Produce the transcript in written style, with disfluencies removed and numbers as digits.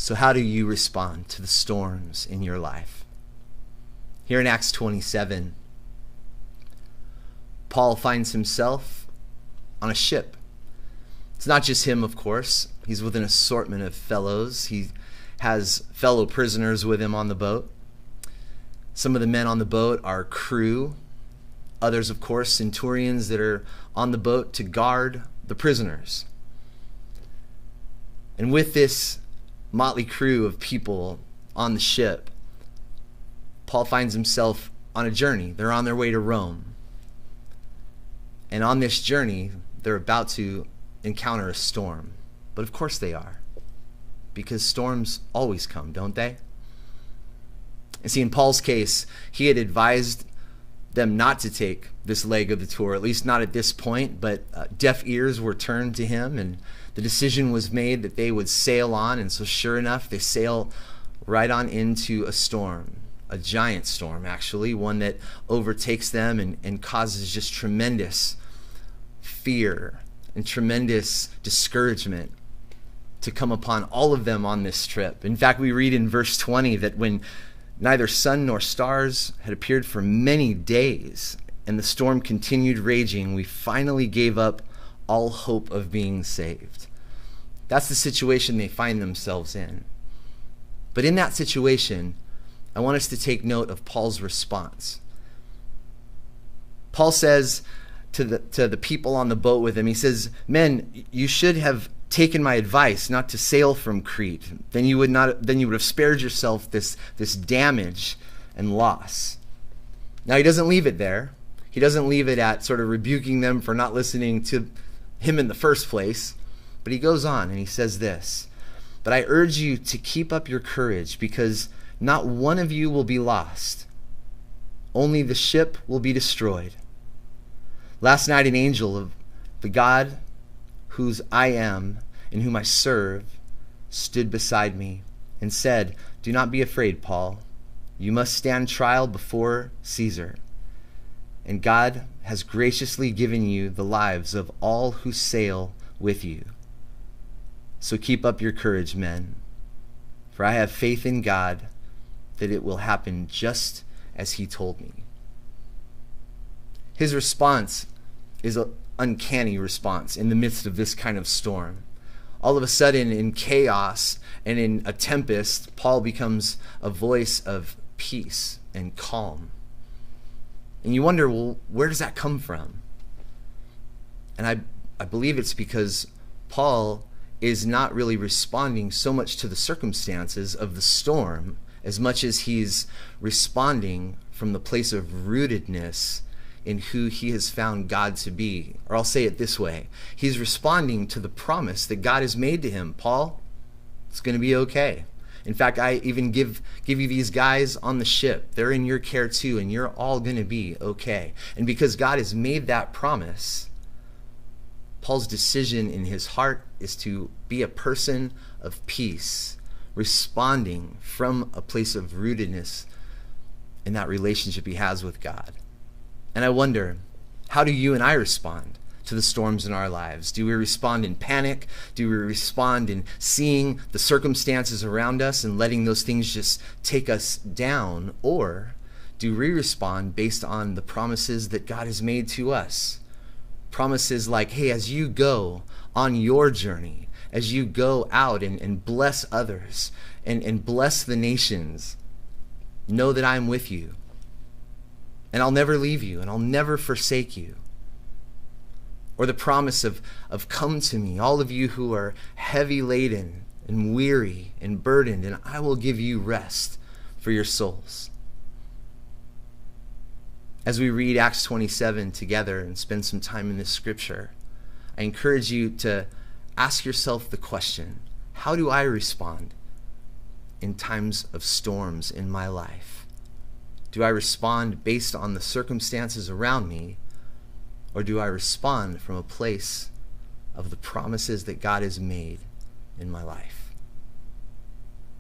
So how do you respond to the storms in your life? Here in Acts 27, Paul finds himself on a ship. It's not just him, of course. He's with an assortment of fellows. He has fellow prisoners with him on the boat. Some of the men on the boat are crew. Others, of course, centurions that are on the boat to guard the prisoners. And with this motley crew of people on the ship, Paul finds himself on a journey. They're on their way to Rome. And on this journey, they're about to encounter a storm. But of course they are, because storms always come, don't they? And see, in Paul's case, he had advised them not to take this leg of the tour, at least not at this point, but deaf ears were turned to him, and the decision was made that they would sail on. And so sure enough, they sail right on into a storm, a giant storm, actually, one that overtakes them and causes just tremendous fear and tremendous discouragement to come upon all of them on this trip. In fact, we read in verse 20 that when neither sun nor stars had appeared for many days, and the storm continued raging, we finally gave up all hope of being saved. That's the situation they find themselves in. But in that situation, I want us to take note of Paul's response. Paul says to the people on the boat with him, he says, "Men, you should have taken my advice not to sail from Crete. Then you would have spared yourself this damage and loss." Now, he doesn't leave it there. He doesn't leave it at sort of rebuking them for not listening to him in the first place. But he goes on and he says this, "But I urge you to keep up your courage, because not one of you will be lost. Only the ship will be destroyed. Last night an angel of the God whose I am and whom I serve stood beside me and said, 'Do not be afraid, Paul. You must stand trial before Caesar. And God has graciously given you the lives of all who sail with you. So keep up your courage, men, for I have faith in God that it will happen just as he told me.'" His response is an uncanny response in the midst of this kind of storm. All of a sudden, in chaos and in a tempest, Paul becomes a voice of peace and calm. And you wonder, well, where does that come from? And I believe it's because Paul is not really responding so much to the circumstances of the storm as much as he's responding from the place of rootedness in who he has found God to be. Or I'll say it this way. He's responding to the promise that God has made to him. Paul, it's going to be okay. In fact, I even give you these guys on the ship. They're in your care too, and you're all going to be okay. And because God has made that promise, Paul's decision in his heart is to be a person of peace, responding from a place of rootedness in that relationship he has with God. And I wonder, how do you and I respond to the storms in our lives? Do we respond in panic? Do we respond in seeing the circumstances around us and letting those things just take us down? Or do we respond based on the promises that God has made to us? Promises like, hey, as you go on your journey, as you go out and bless others and bless the nations, know that I'm with you. And I'll never leave you, and I'll never forsake you. Or the promise of come to me, all of you who are heavy laden and weary and burdened, and I will give you rest for your souls. As we read Acts 27 together and spend some time in this scripture, I encourage you to ask yourself the question, how do I respond in times of storms in my life? Do I respond based on the circumstances around me, or do I respond from a place of the promises that God has made in my life?